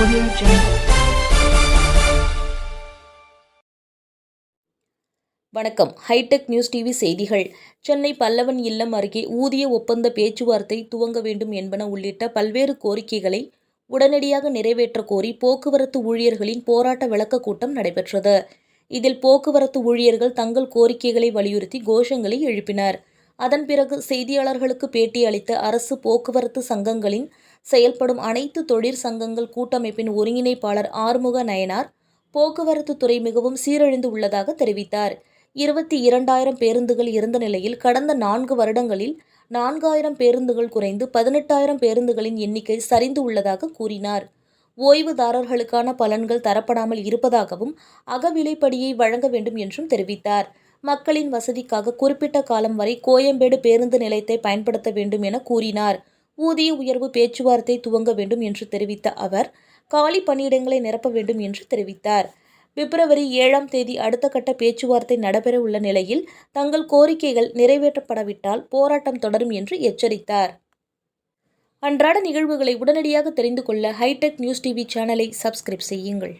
Audio Jungle. வணக்கம். Hitech news TV செய்திகள். சென்னை பல்லவன் இல்லம் அருகே ஊதிய ஒப்பந்த பேச்சுவார்த்தை துவங்க வேண்டும் என்பன உள்ளிட்ட பல்வேறு கோரிக்கைகளை உடனடியாக நிறைவேற்ற கோரி போக்குவரத்து ஊழியர்களின் போராட்ட விளக்க கூட்டம் நடைபெற்றது. இதில் போக்குவரத்து ஊழியர்கள் தங்கள் கோரிக்கைகளை வலியுறுத்தி கோஷங்களை எழுப்பினர். அதன் பிறகு செய்தியாளர்களுக்கு பேட்டி அளித்த அரசு போக்குவரத்து சங்கங்களின் செயல்படும் அனைத்து தொழிற்சங்கங்கள் கூட்டமைப்பின் ஒருங்கிணைப்பாளர் ஆறுமுக நயனார், போக்குவரத்து துறை மிகவும் சீரழிந்து உள்ளதாக தெரிவித்தார். 22,000 பேருந்துகள் இருந்த நிலையில் கடந்த 4 வருடங்களில் 4,000 பேருந்துகள் குறைந்து 18,000 பேருந்துகளின் எண்ணிக்கை சரிந்து உள்ளதாக கூறினார். ஓய்வுதாரர்களுக்கான பலன்கள் தரப்படாமல் இருப்பதாகவும் அகவிலைப்படியை வழங்க வேண்டும் என்றும் தெரிவித்தார். மக்களின் வசதிக்காக குறிப்பிட்ட காலம் வரை கோயம்பேடு பேருந்து நிலையத்தை பயன்படுத்த வேண்டும் என கூறினார். ஊதிய உயர்வு பேச்சுவார்த்தை துவங்க வேண்டும் என்று தெரிவித்த அவர், காலி பணியிடங்களை நிரப்ப வேண்டும் என்று தெரிவித்தார். பிப்ரவரி 7ஆம் தேதி அடுத்த கட்ட பேச்சுவார்த்தை நடைபெற உள்ள நிலையில் தங்கள் கோரிக்கைகள் நிறைவேற்றப்படவிட்டால் போராட்டம் தொடரும் என்று எச்சரித்தார். அன்றாட நிகழ்வுகளை உடனடியாக தெரிந்து கொள்ள ஹைடெக் நியூஸ் டிவி சேனலை சப்ஸ்கிரைப் செய்யுங்கள்.